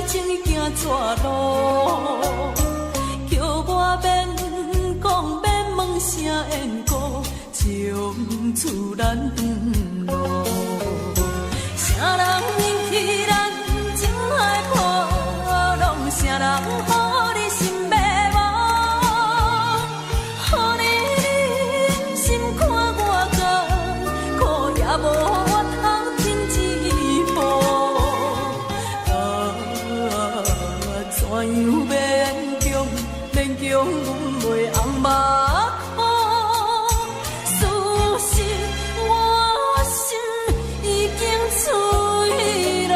情行绝路，叫我免讲免问声缘故，从此咱长路。啥人引起咱情海波浪？啥人予你心迷惘？予你心看我甘，苦也无。怎样勉强，勉强阮袂红目眶？事实我心已经碎了。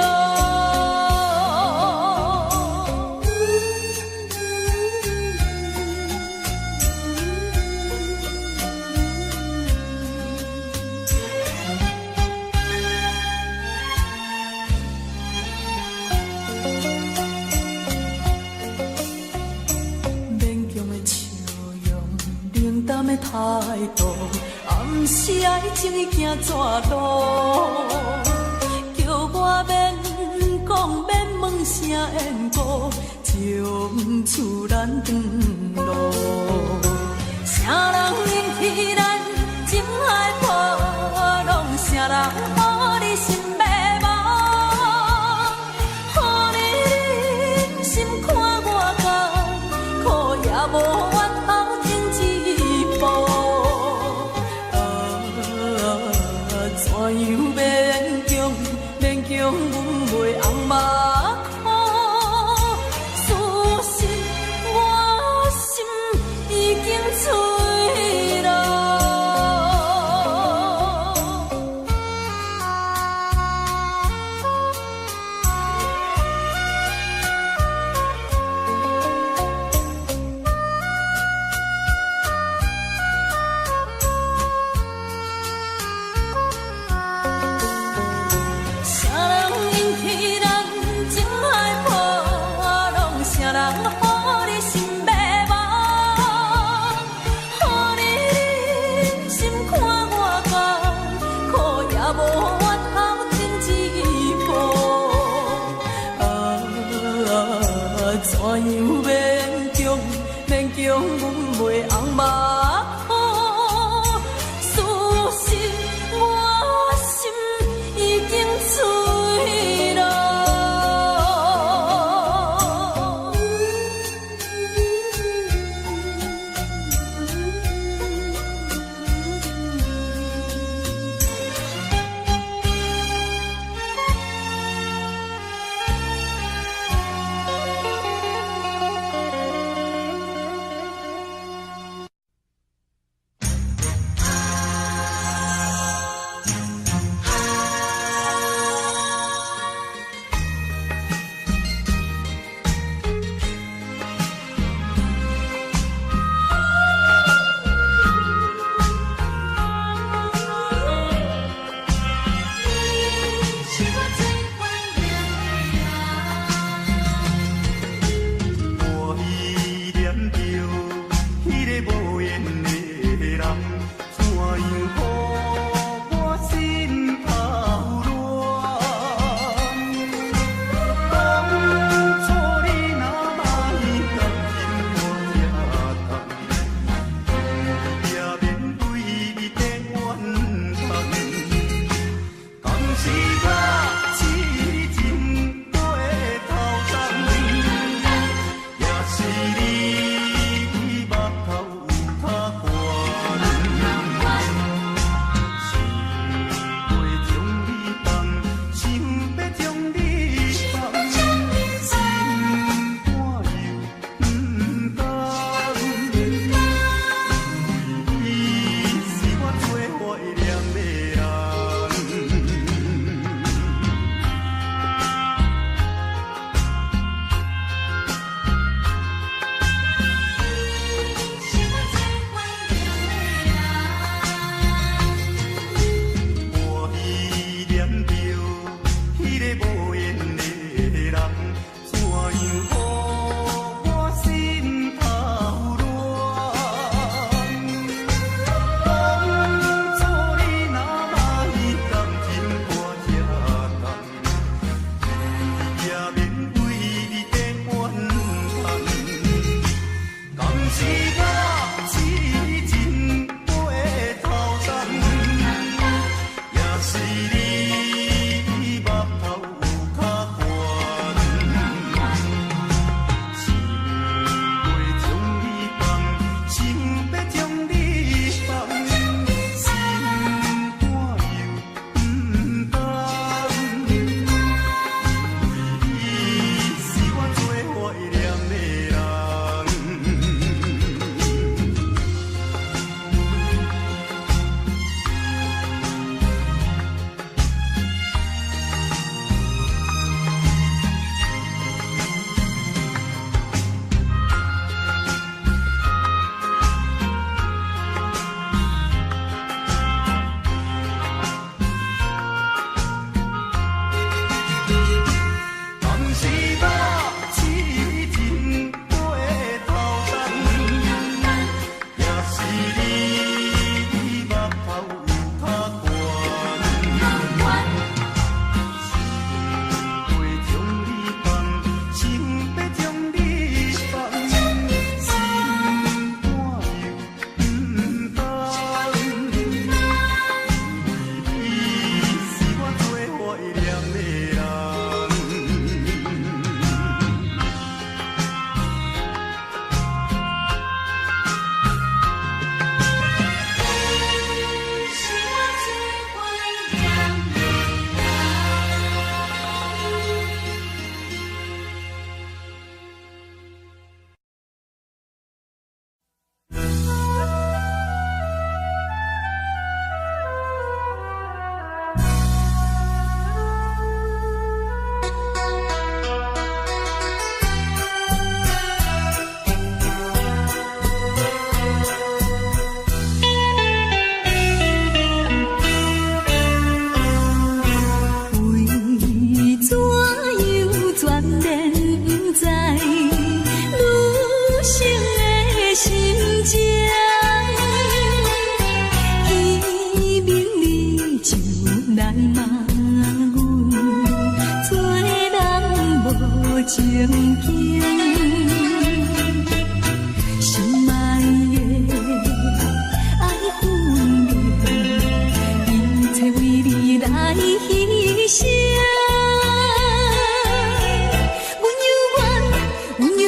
的态度，暗示爱情已行绝路，叫我免讲免问声缘故，从此咱长路。啥人引起咱情海波浪？啥人予你心迷惘？予你心看我甘，苦也无。怎样勉强，勉强阮袂红目眶？事实我心已经碎了。怎样勉强，勉强阮袂红目眶？事实我心已经碎了。情景，心爱的爱分明，一切为你来牺牲。等你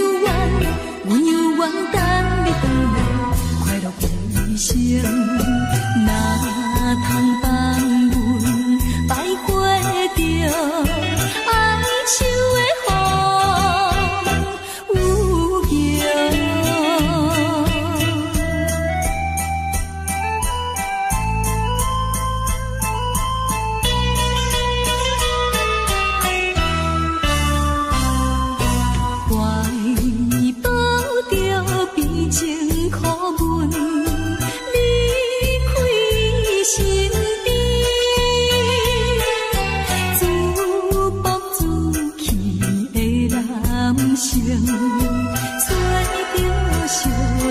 回来，快乐过一生。哪通放阮白花着哀愁的风有情。怀抱着悲情苦闷，离开身边，自暴自弃的男性，找着烧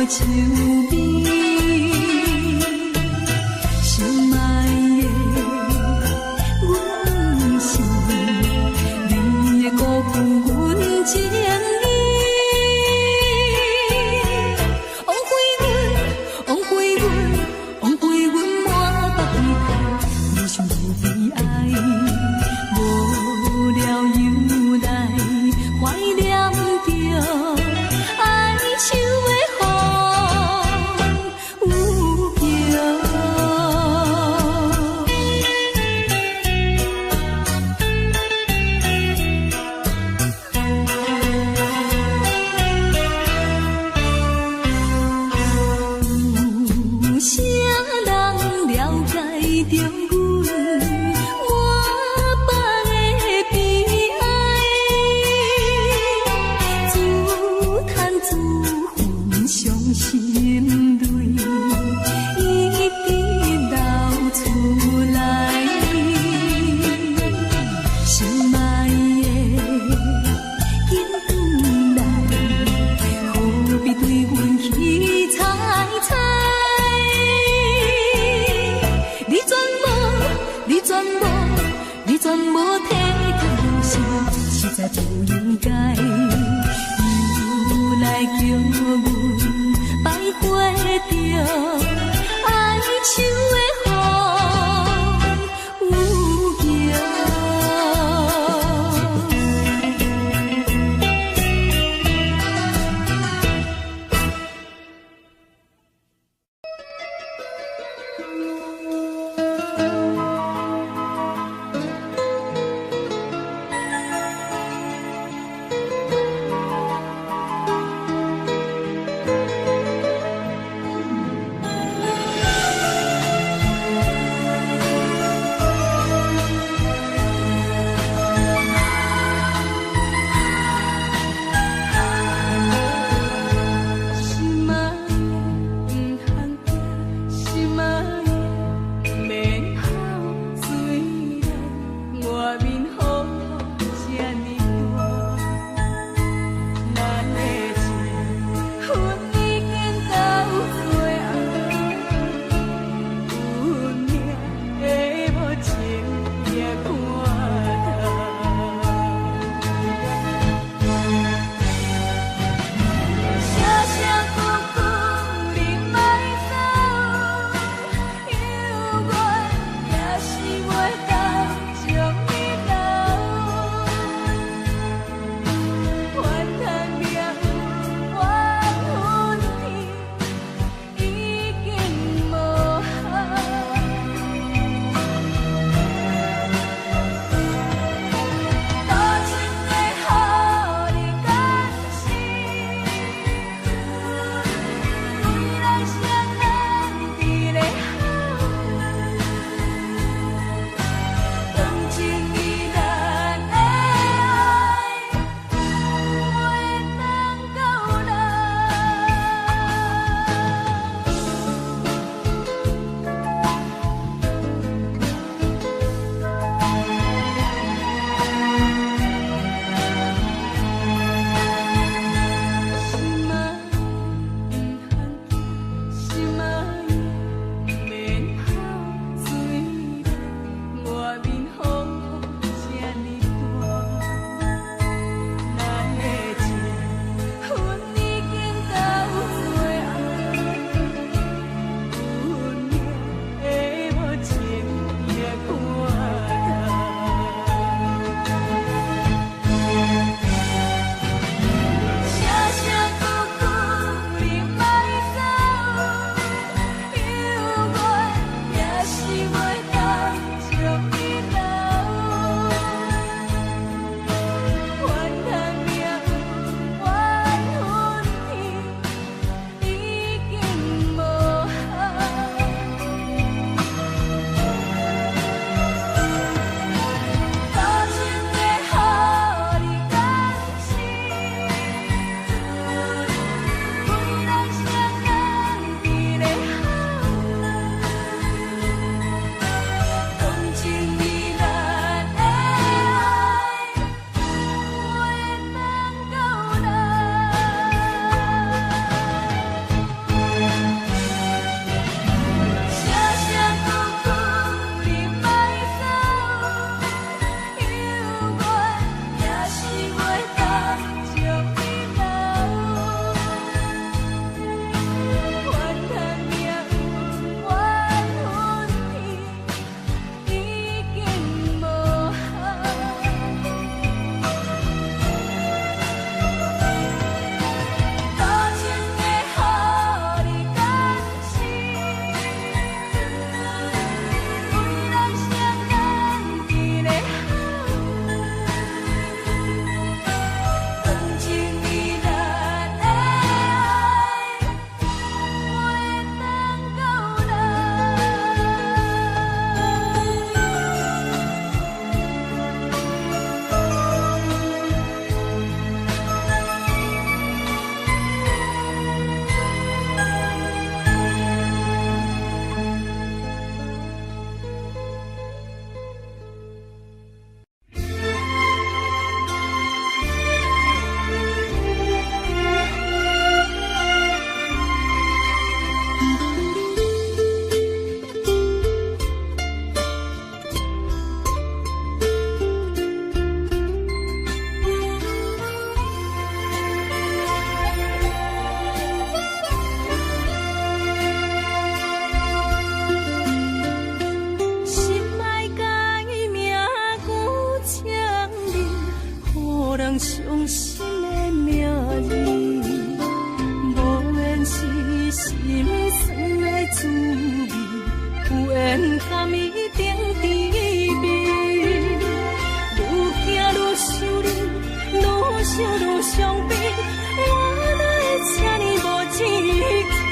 酒味。心爱的阮是你的辜负阮情意。予人伤心的名字，无缘是心酸的滋味，有缘甘伊定滋味。愈行愈想你，愈想愈伤悲，我哪会这呢无志气？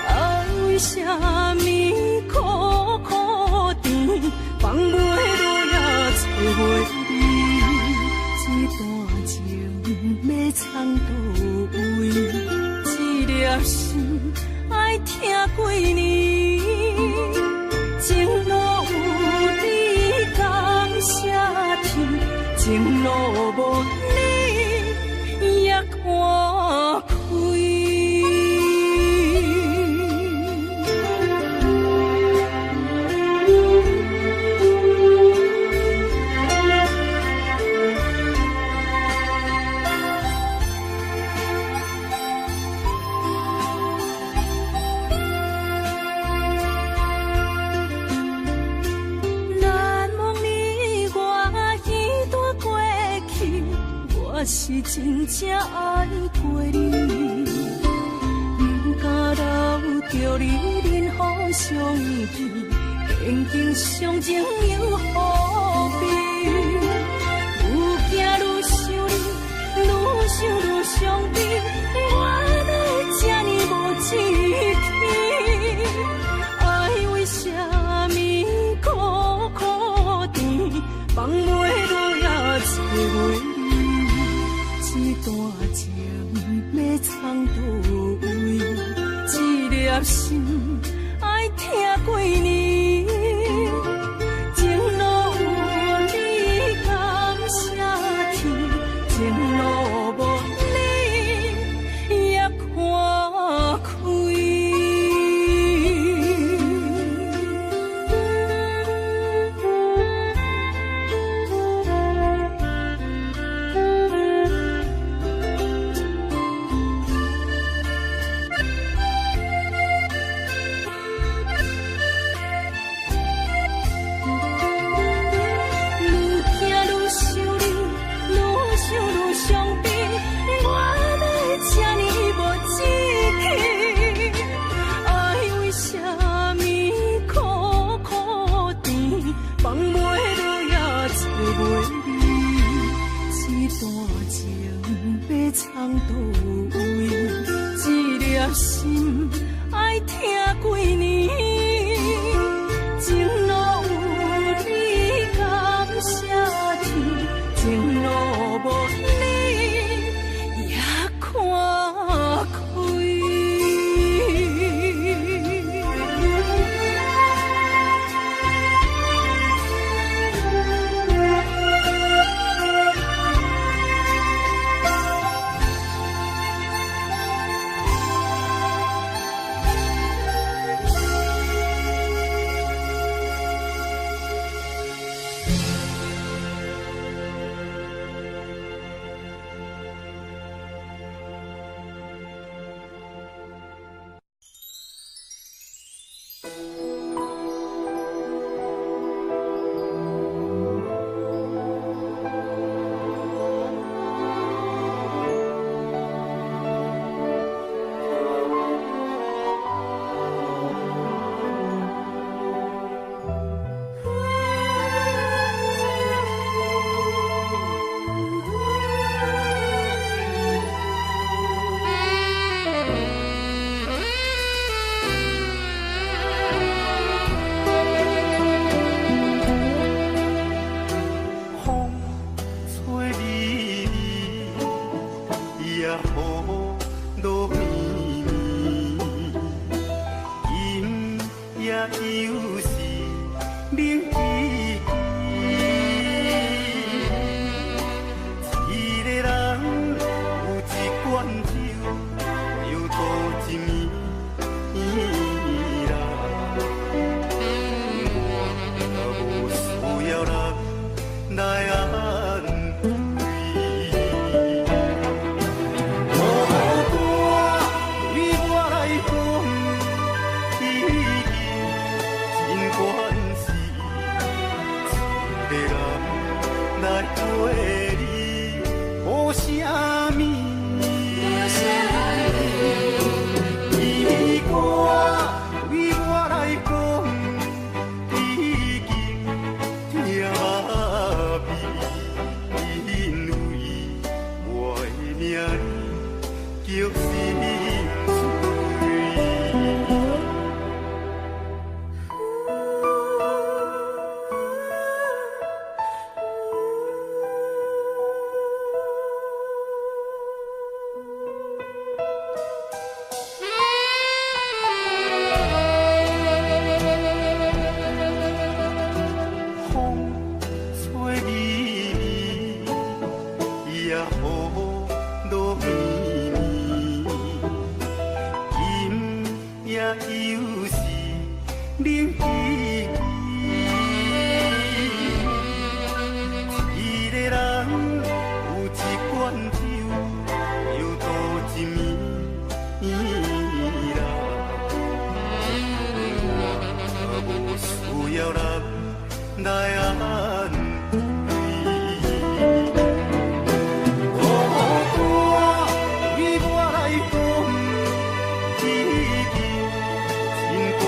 啊，为啥么苦苦甜，放袂落也找袂你？这段情要藏倒位？这粒心爱听几年？情路有你甘写天，情路无你也看开。我是真正爱过你，不敢留着你任何相见，曾经伤情又何必？愈行愈想你，愈想愈伤悲，我哪会这呢无志气？爱为啥么苦苦甜，放袂落也找袂。这段情要藏倒位？这粒心爱听几年？情路有你甘写天，情路无你也看开。放袂落也找袂你，这段情要藏倒位？这粒心爱听几年？情路有你甘写天，情路无你也看开。来做你。也雨落绵绵，今夜又是冷凄凄。一个人有一罐酒，又度一暝啦。我无需要人来安慰。孤单对我来讲，已经真关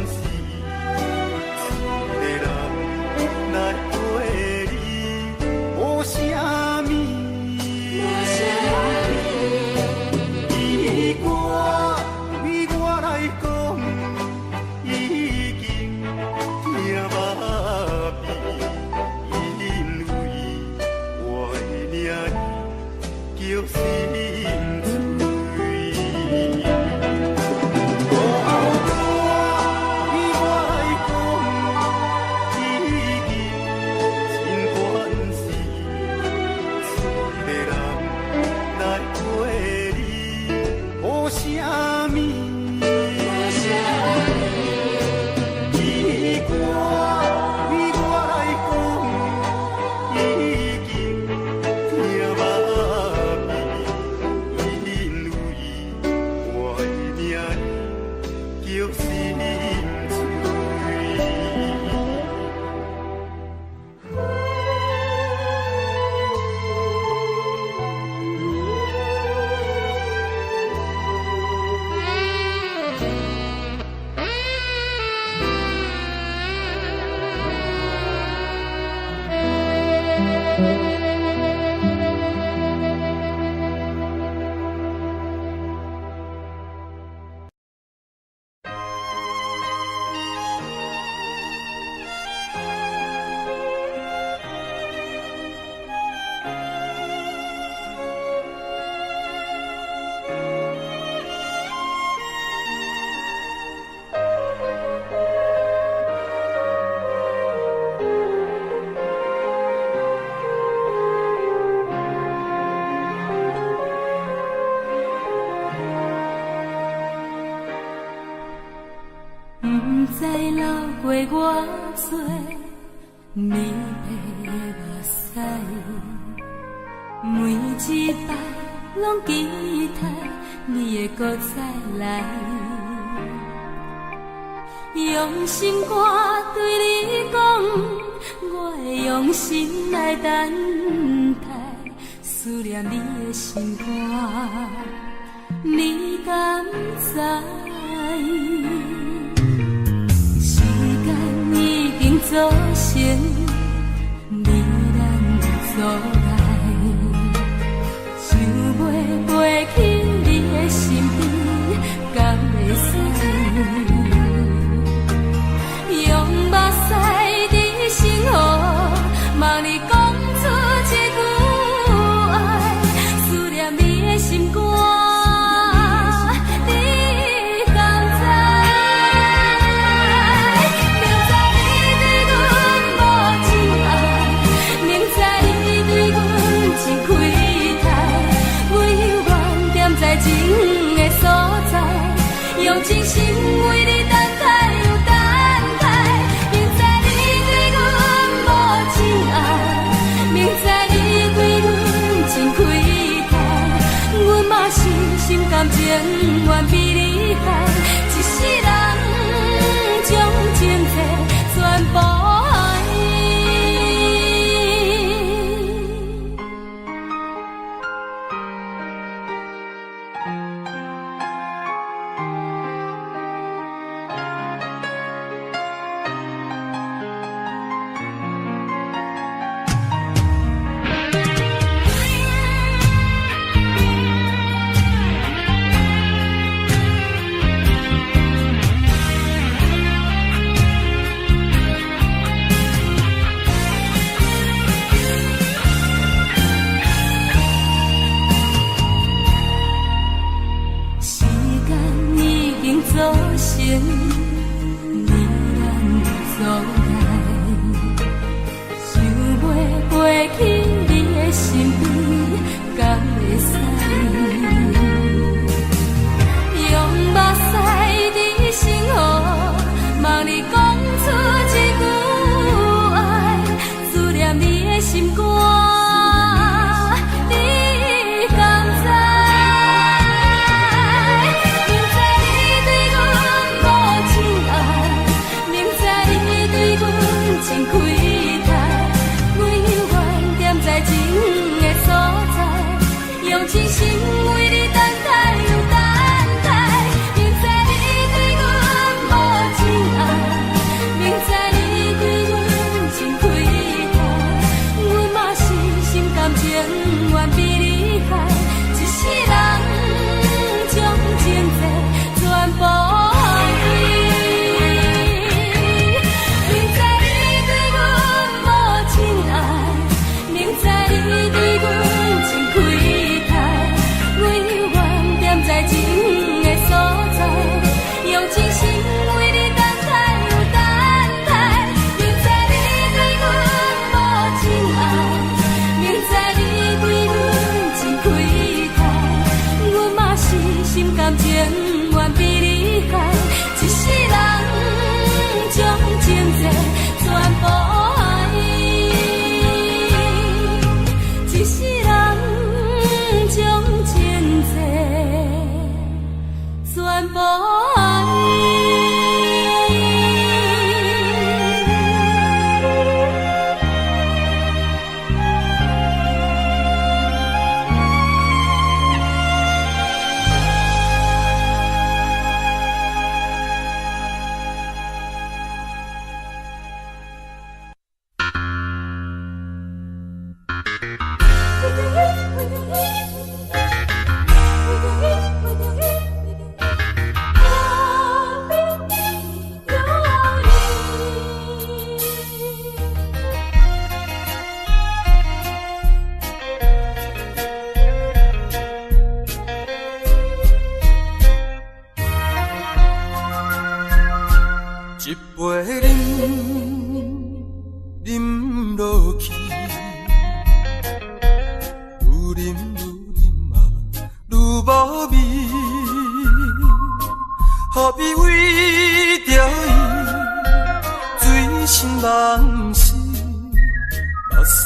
事。一个人来陪你，无啥物。伊歌对我来讲，已经听麻痹，因为我的名叫心碎。孤单对我来讲，已经真关事。一个人来陪你，无啥物。伊歌对我来讲，已经听麻痹，因为我的名叫心碎。不知流过偌多你的目屎，每一摆拢期待你会搁再来。用心肝对你讲，我会用心来等待，思念你的心肝，你敢知？时间已经造成你咱的阻碍，想要飞去你的身边，敢会使？用目屎在心河，望你讲出一句爱，思念你的心肝。情的所在，用真心为你等待又等待。明知你对阮无情爱，明知你对阮真亏待，阮嘛是心甘情愿比你害，一世人将情债全部爱。造成你咱的阻碍，想要飞去你的身边，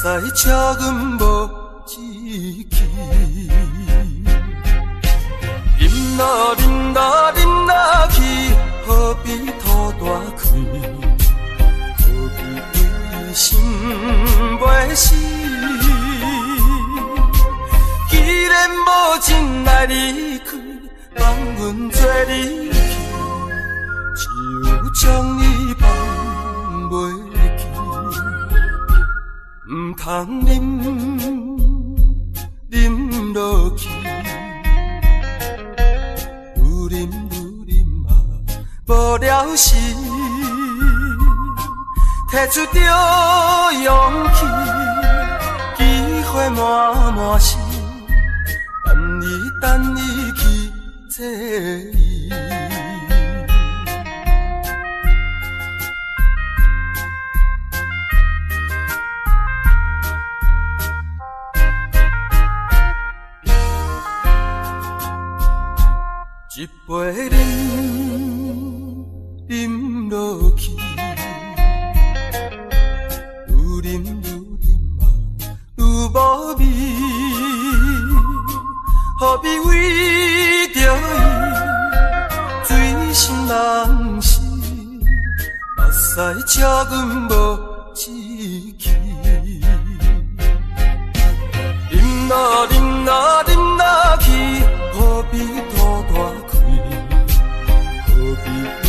使笑阮无志气。饮落饮落饮落去，何必吐大开？何必为心袂死？既然无情来离开，放阮做你去，就将你放袂记。唔通啉落去，愈啉啊无了时，摕出着勇气，机会满满是，等伊去找伊。一杯饮落去，愈啉啊愈无味，何必为着伊醉心人死？目屎笑阮无志气，饮落饮落饮落去，何必吐大开？何必为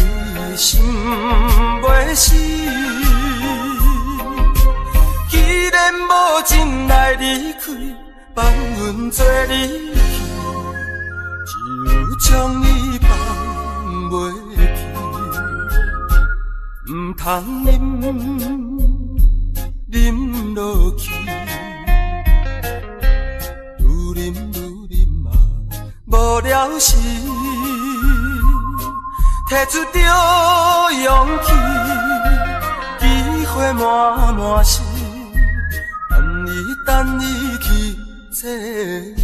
心袂死？既然无情来离开，放阮做你去，就将你放袂记。唔通啉落去，愈啉啊无了时，摕出着勇气，机会满是，等伊去找伊。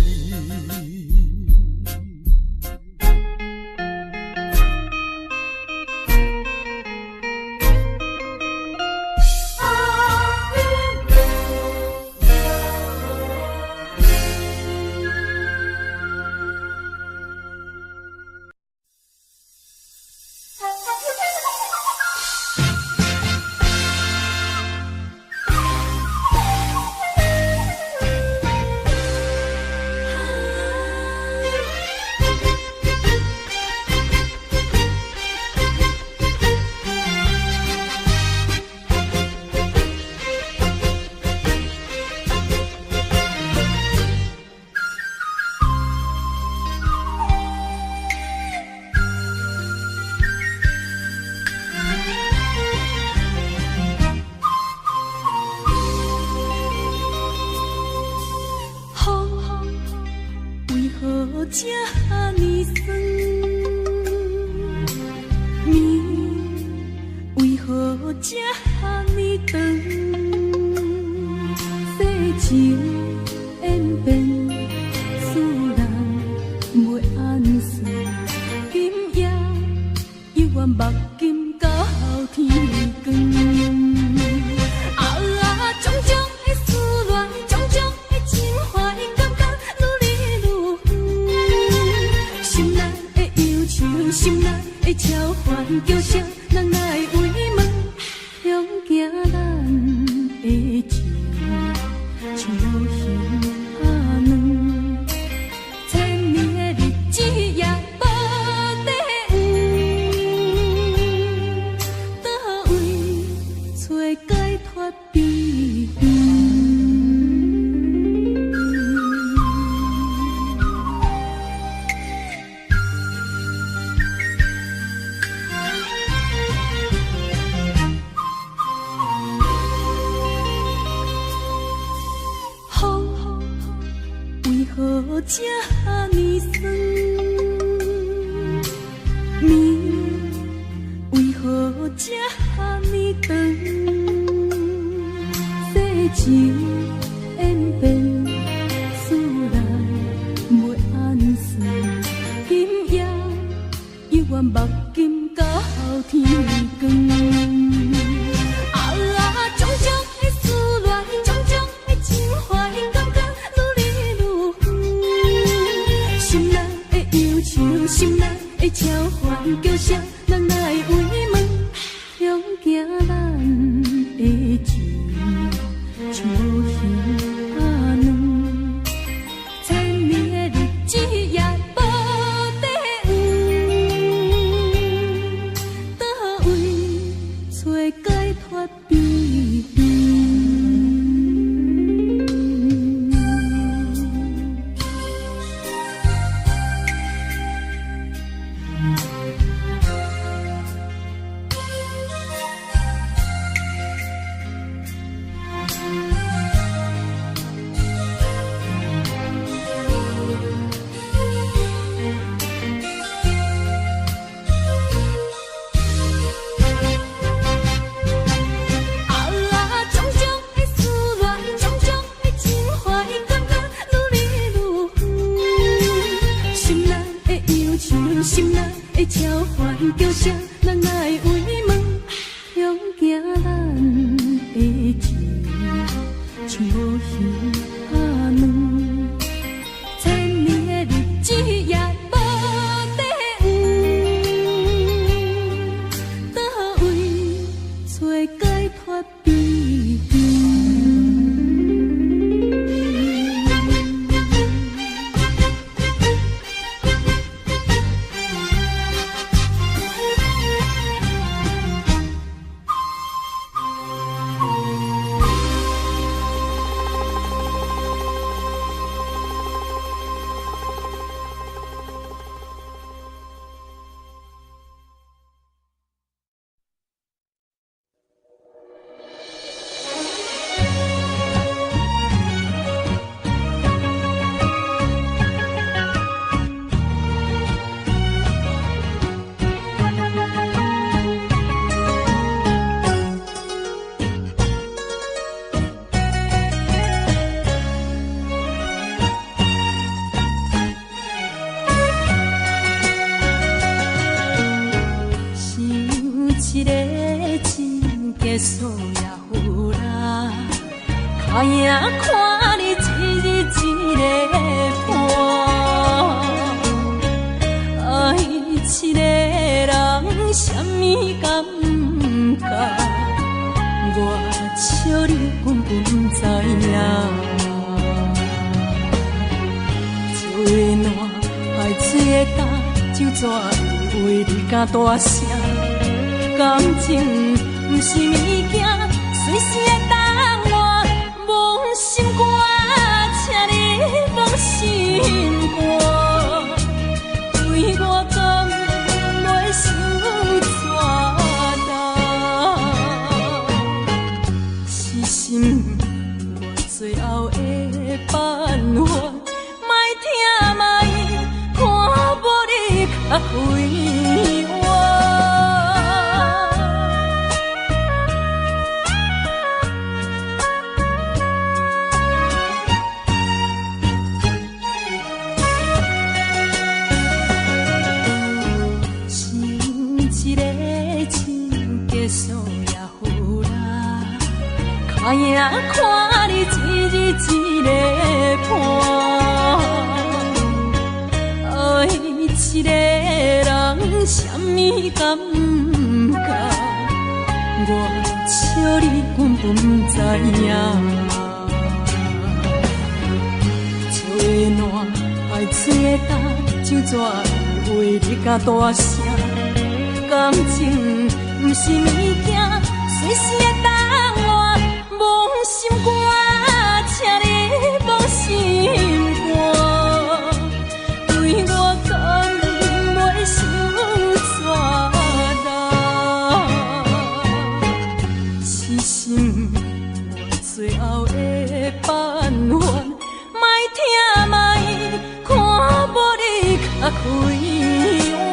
这呢酸，面为何这呢长？世情演变，使人袂安顺。今夜犹原目镜到天光。种种的思恋，种种的情怀，感觉愈来愈远。心内的忧愁，心内的召唤，叫声人来慰问，向行咱的情，像流星打软。千年的日子也无地圆，倒位找解脱避远。为何这呢酸？面为何这呢长？世情演变，使人袂安顺。今夜犹原目镜到天光。种种的思恋，种种打软，千年的日子也无地有，倒位找解脱悲痛。一个情结束也有啦，看影看你一日一个伴，爱一个人什么感觉？我笑你根本不知影。酒的暖，海水的干，酒怎会为你敢大声？感情不是物件，随时会当换。忘心肝，请你忘心肝，为我甘袂想怎担？是心我最后的办法，莫听莫看无你较辉煌。看影看你一日一个伴，爱一个人什么感觉？我笑你根本不知影。笑的暖，海水的干，酒怎会为你敢大声？感情不是物件，随时会当换。忘心肝，请你忘心肝，为我甘袂想怎担？是心我最后的办法，莫听莫看无你较辉煌。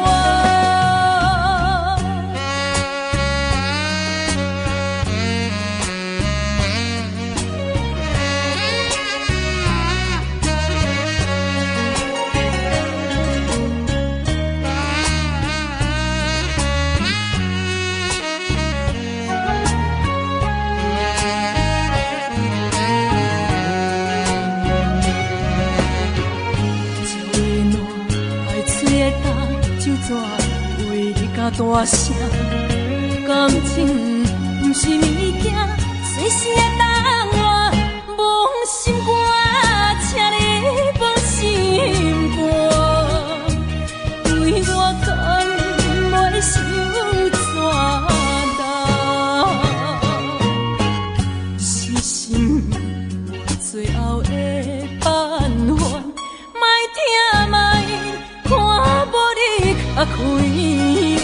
大声，感情不是物件，随时会当换。忘心肝，请你忘心肝，为我甘袂想怎担？是心我最后的办法，莫听莫看无你较辉煌。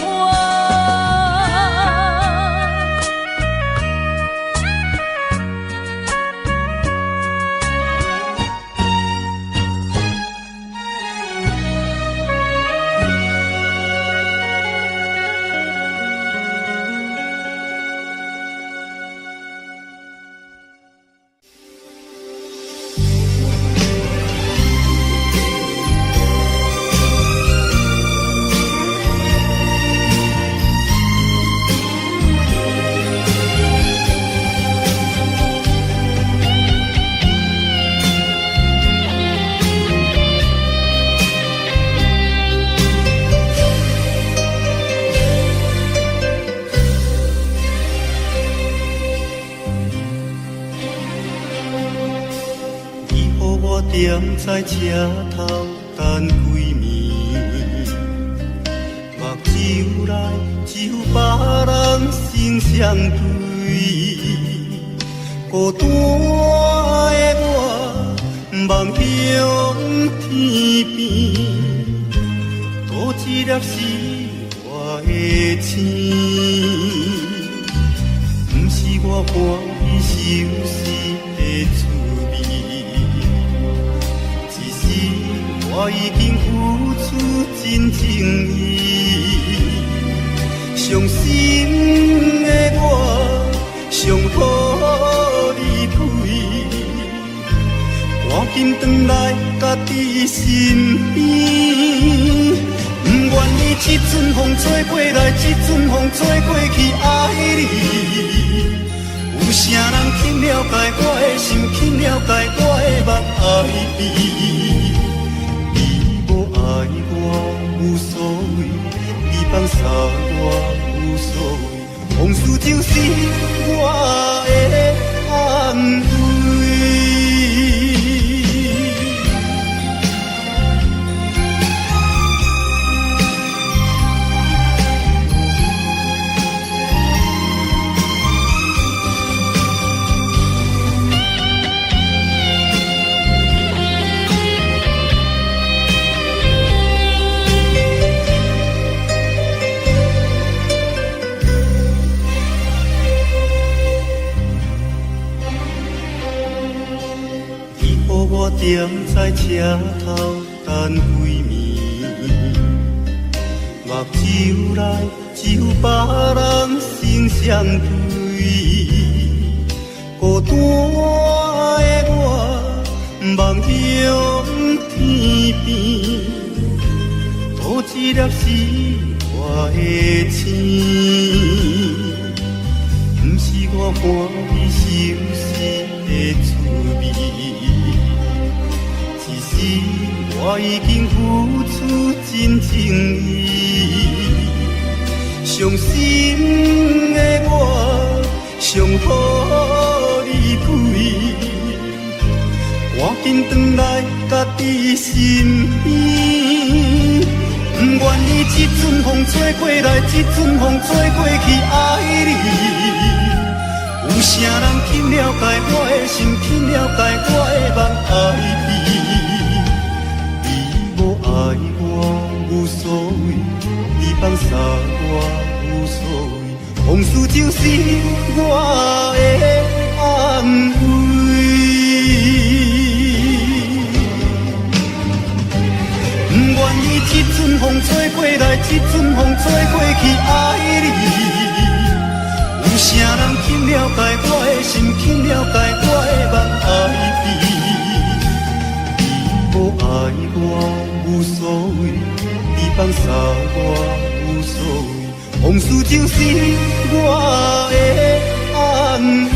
踮在车头等几暝，目睭内只有别人心相对。孤单的我，望向天边，多一粒是我的星。不是我欢喜受死的滋味，只是我已经付出真情意。伤心的我，上好离开，赶紧回来家己身边。不愿意这阵风吹过来，这阵风吹过去，爱你。有啥人去了解我的心，去了解我的目爱你？你无爱我无所谓，你放下我无所谓，往事就是我的安慰。我踮在车头等几暝，目睭内只有别人心相对。孤单的我，望向天边，多一粒是我的星。不是我欢喜受死的滋味。我已经付出真情意，伤心的我，上好离开，赶紧回来家己身边。不愿意这阵风吹过来，这阵风吹过去，爱你。有啥人去了解我的心，去了解我的目爱你？爱我无所谓，你放下我无所谓，往事就是我的安慰。不愿意这阵风吹过来，这阵风吹过去，爱你。有啥人去了解我的心，去了解我的目爱你？你无爱我无所谓，你放下我无所谓，往事就是我的安慰。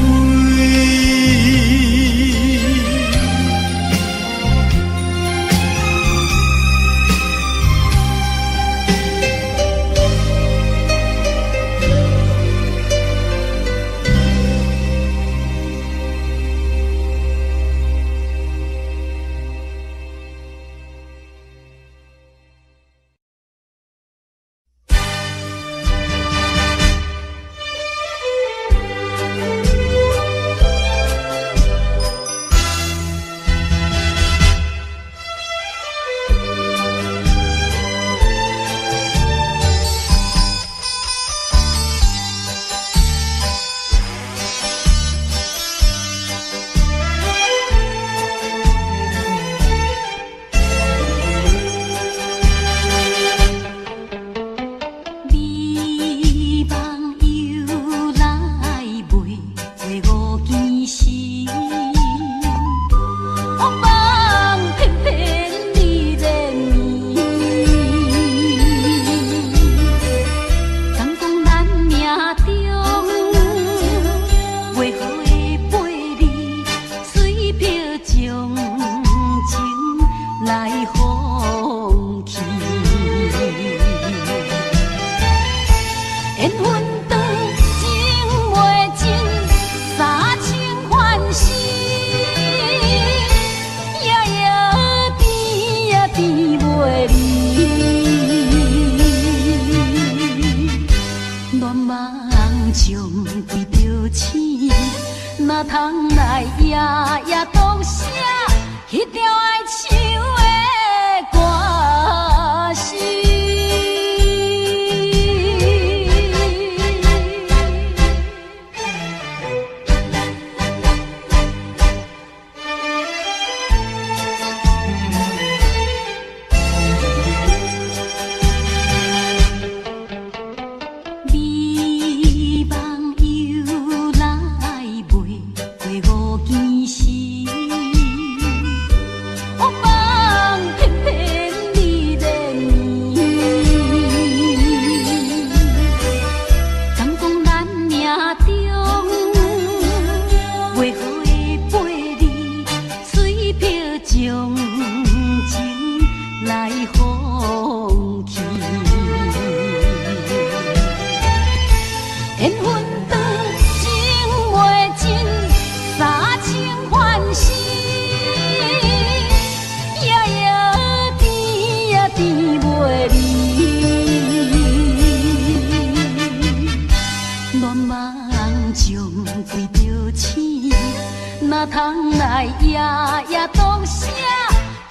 夜当写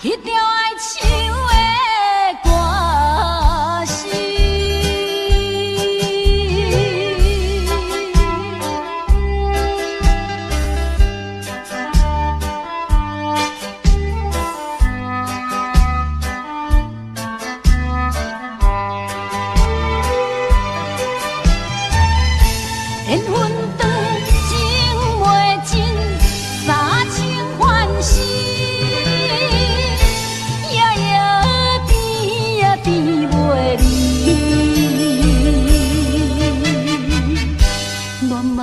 迄条爱唱的歌词。缘分长，情袂尽，三情换死，夜夜甜呀甜袂离。恋梦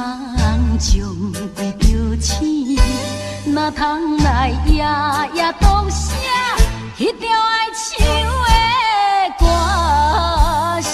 将规条星，哪通来夜夜当写迄条爱唱的歌词。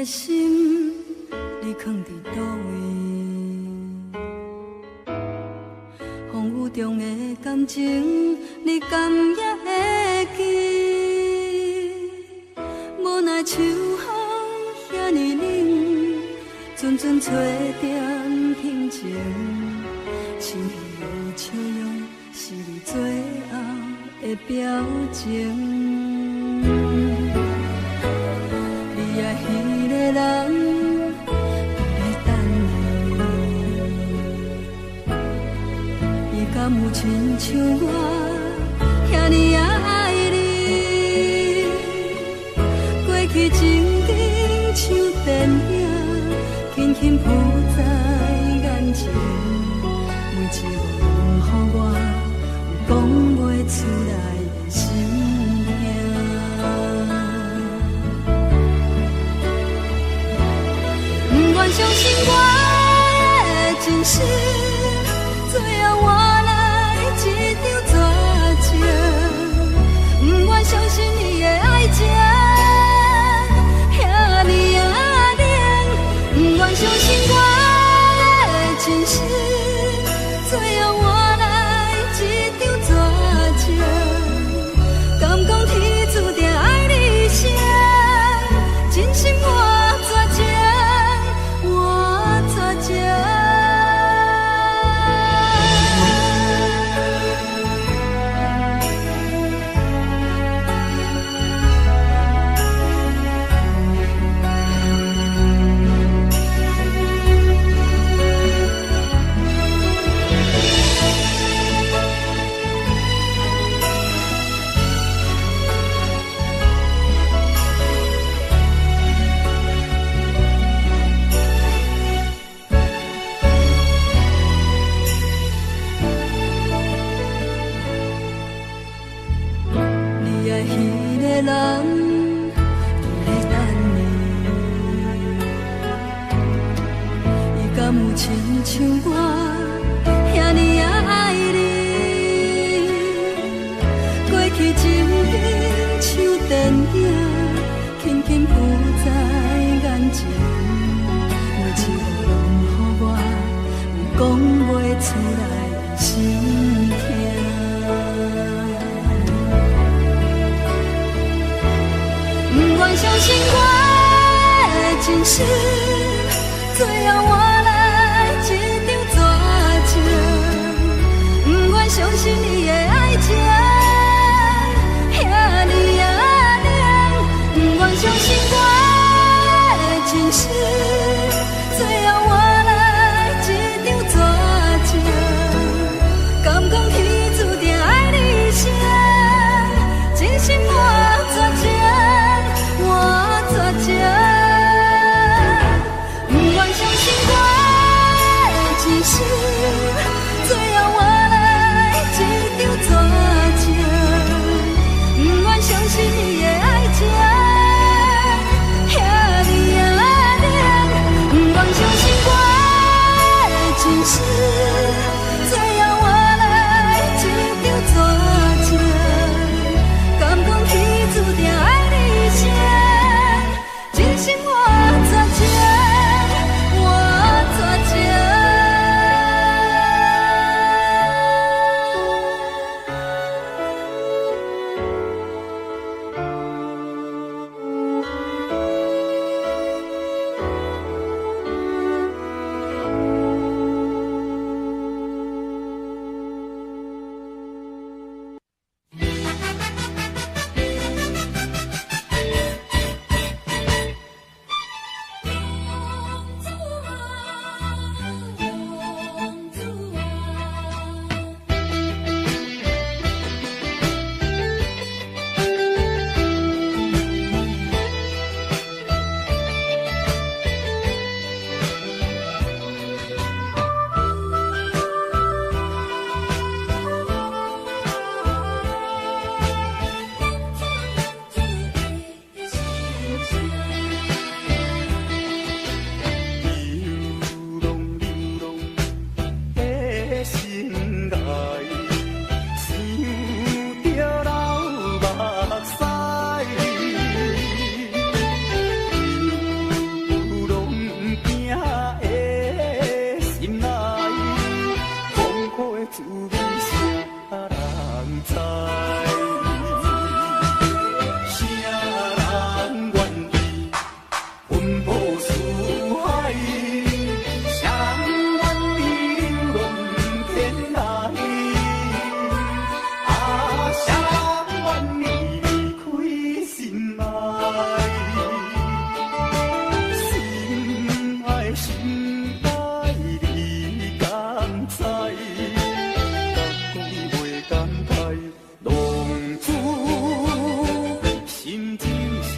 心，你藏伫倒位？风雨中的感情，你敢也会记？无奈秋风遐尼冷，阵阵吹点轻情，想起的笑容是你最后的表情。你爱迄个人在等你，伊敢有亲像我遐尼爱你？过去情景像电影，轻轻浮在眼前，每一个问候我，有讲袂出来的心。相信我的真实，最后换来一场绝情。不愿相信你的爱情遐尼冷，不愿相信我的真实，最后换来一场绝情。敢讲天注定爱你谁？真心我。亲像我遐尼爱你，过去情景像电影，轻轻浮在眼前，每一个拢予我有讲袂出来的心痛。不愿相信我的真实，最后我。相信你的爱情遐尼冷，不愿相信我的真实，最后换来一场绝情。敢讲天注定爱你谁？真心我绝情。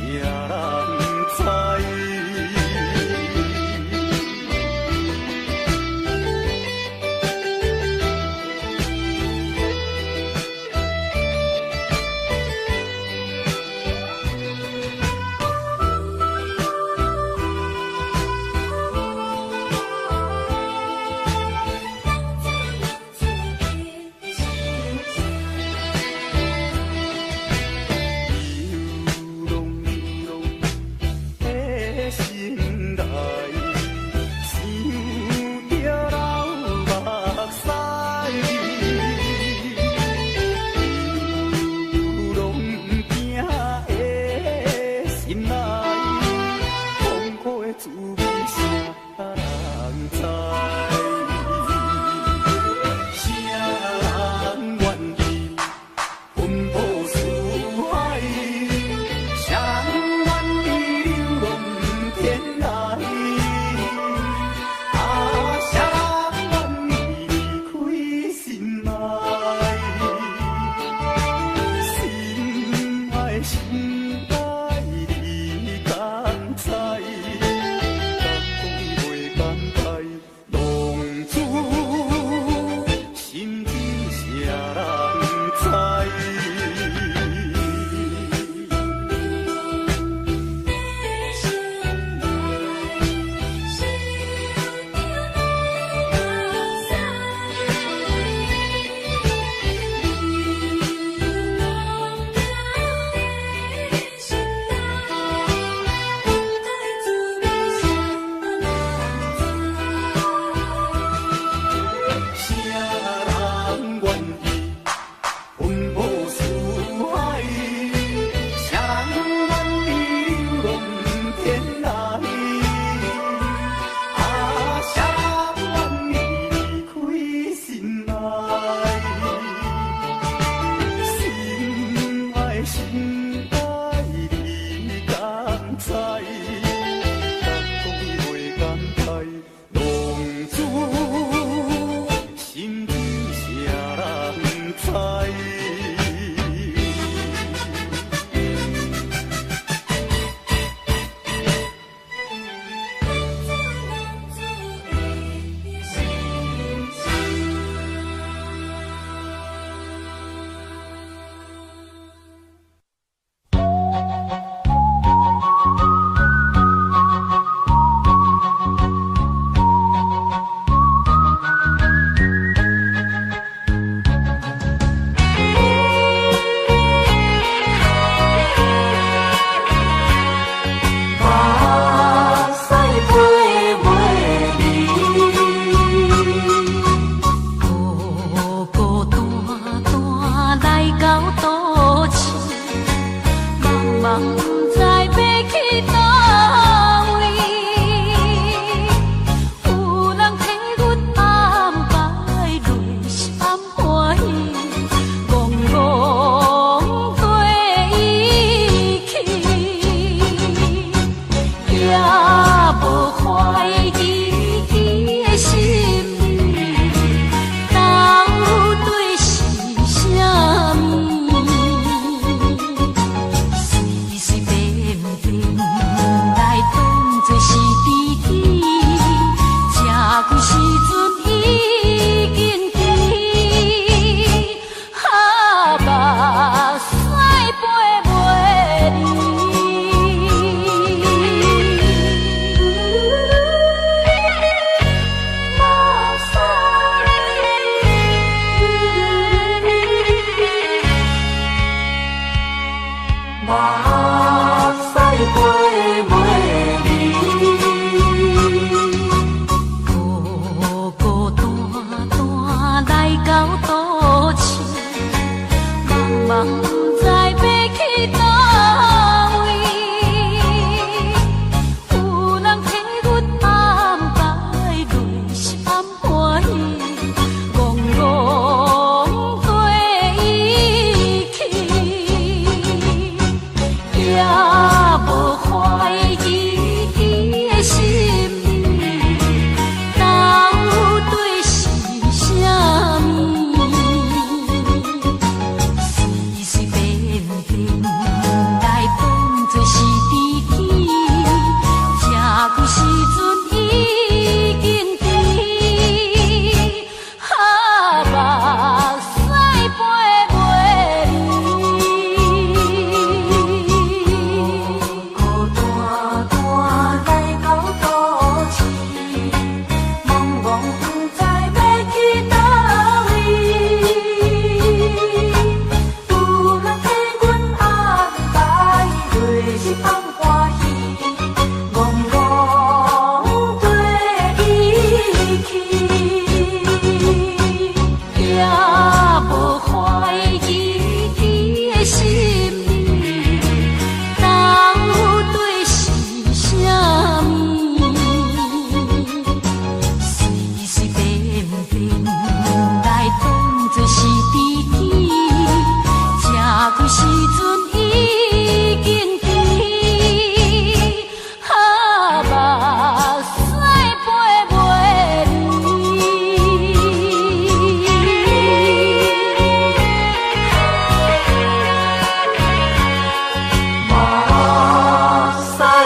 谁人知？游龙的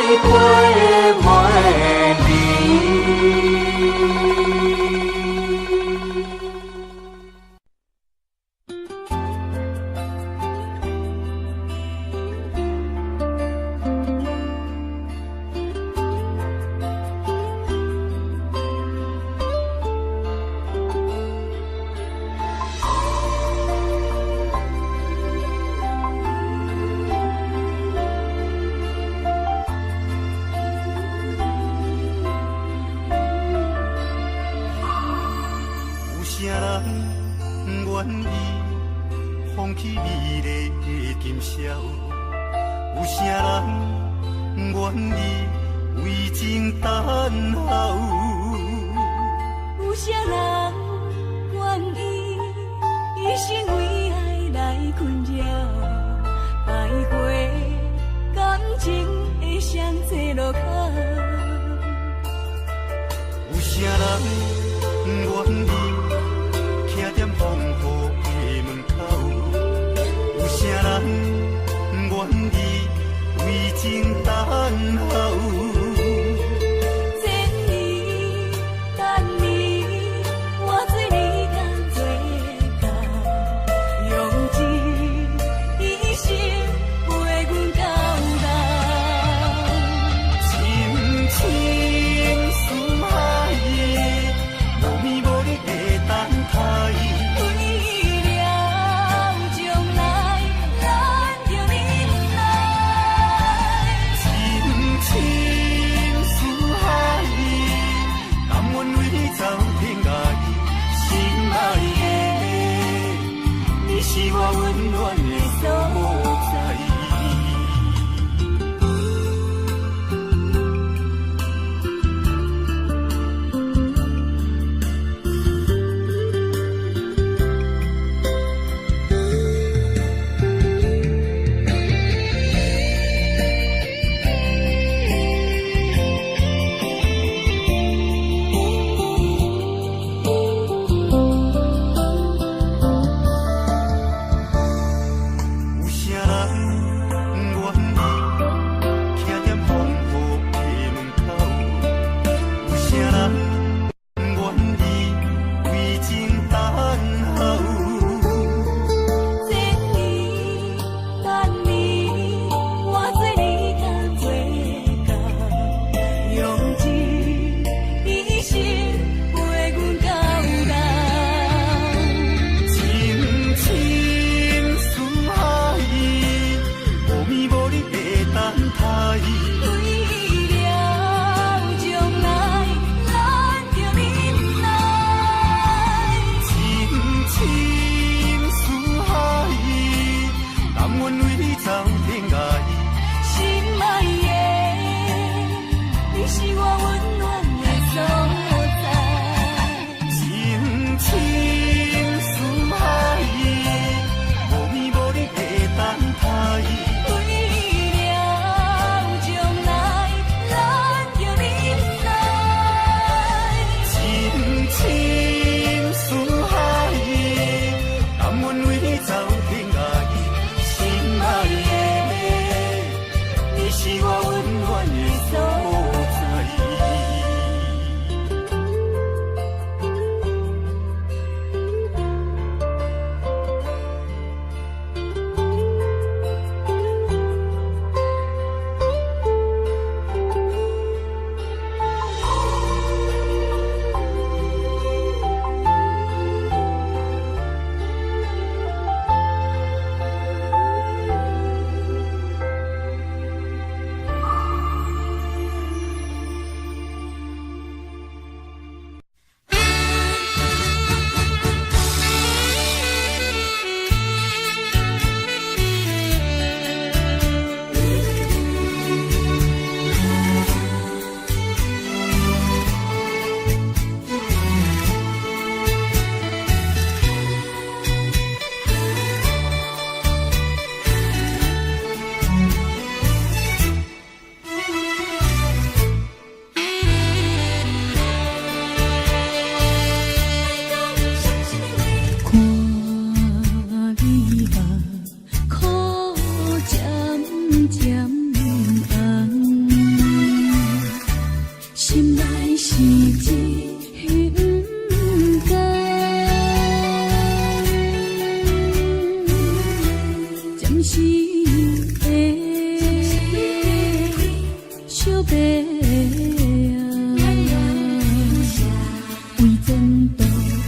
过袂离。为前途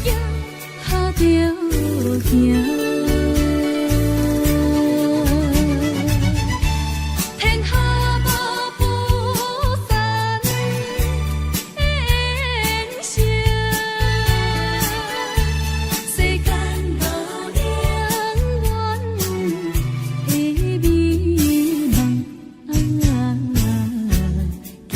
也打着行。天下无不散的缘成，世间无永远的美梦，期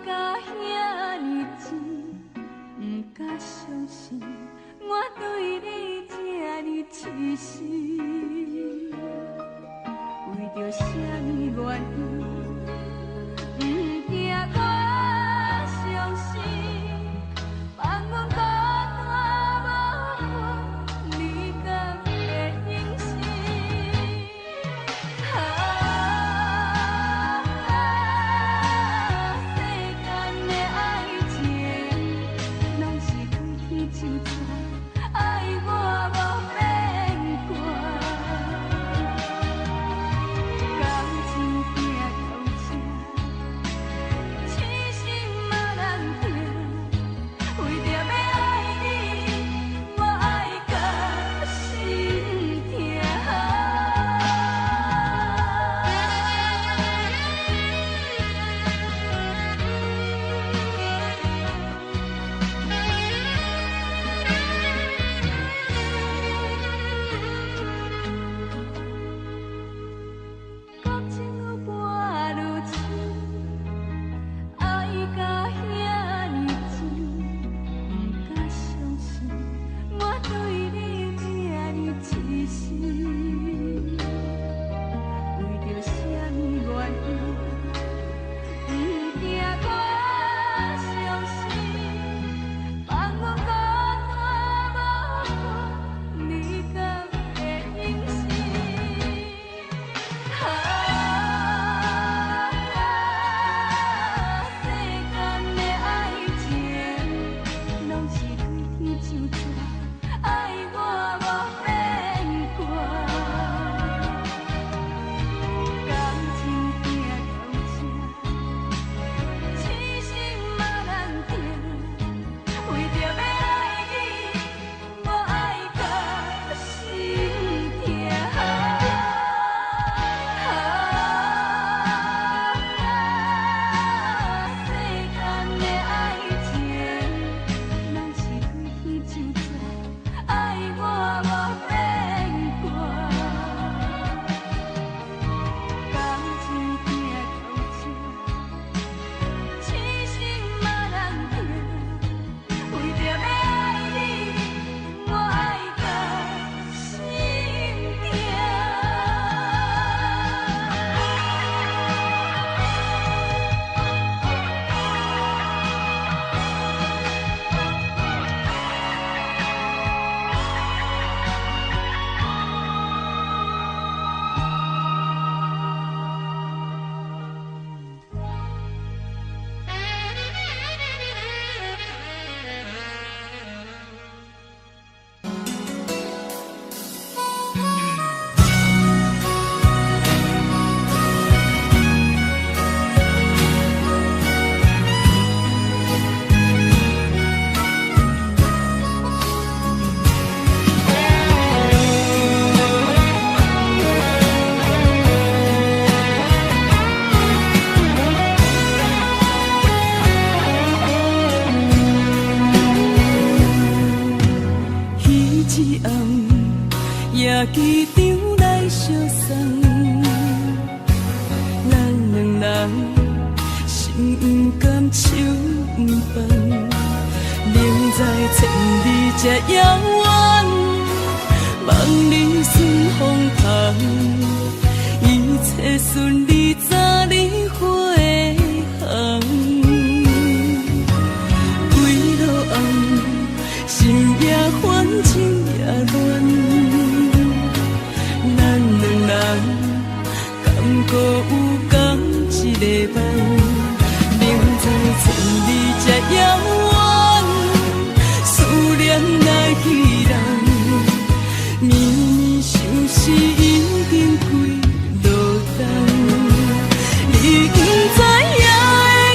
甲遐尼深，不敢相信我对你这呢痴心。为着啥物原因，不惊我伤心，放阮孤单无伴，你敢会忍心？世间的爱情，拢是开天就出，爱我无变卦。感情拼到这，痴心嘛难定。为着要爱你，我爱到心痛。感情愈搬愈深，爱甲遐尼深，不敢相信我对你这呢痴心。为着啥物原因，不惊我伤心，放阮孤单无伴，你敢会忍心？世间的爱情，拢是开天就出，爱我无变卦。感情拼到这，痴心嘛难定。为着要爱你，我爱到心痛。世间的爱情，拢是开天就出，爱我无变卦。感情拼到这，痴心嘛难定。为着要爱你，我爱到心痛。彼一暗，夜机场来相送，咱两人心不甘，手不放，明知千里这遥远，望你顺风旁，一切顺利，早日回航。归路暗，心也烦，情也乱，咱两人敢搁有共一个梦？明知千里这遥远，思念来去人，绵绵相思已经归落冬。你不知夜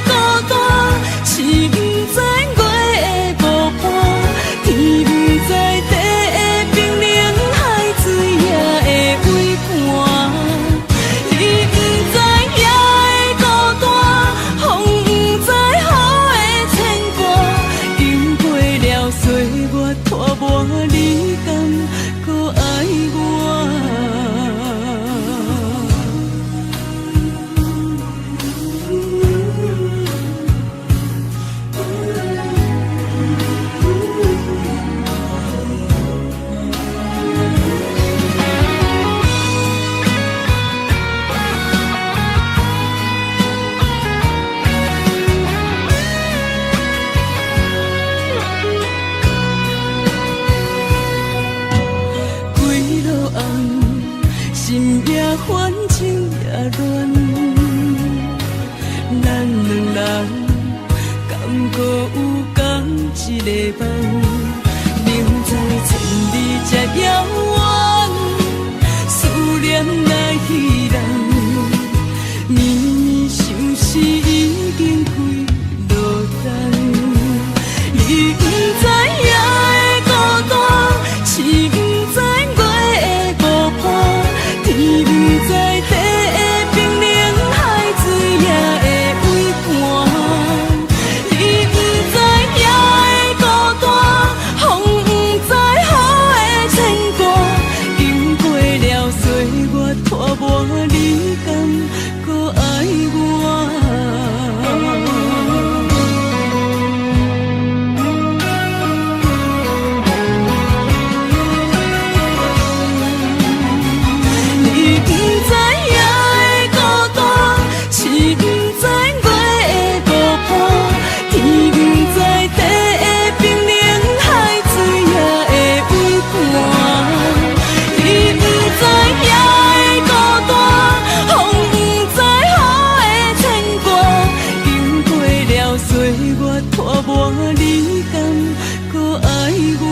的孤单，是不知月的无伴，天不知地的冰冷，海水也会背叛。你不知夜的孤单。恋情也乱，咱两人敢搁有共一个梦？明知千里才遥远，思念来彼人，绵绵相思已经开落单。你不知夜的孤单，是不知月的无伴，天不知地的冰冷，海水也会为寒。你不知夜的孤单，风不知雨的牵挂，经过了岁月拖磨，你敢搁爱我？拖磨，你敢搁爱我？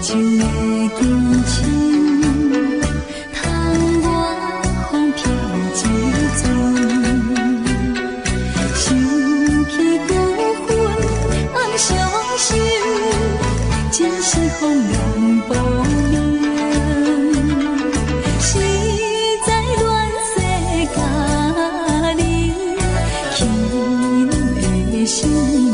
情的激情，窗外风飘一阵，想起孤魂暗伤心，真是风凉无眠。实在乱世佳人，轻的心。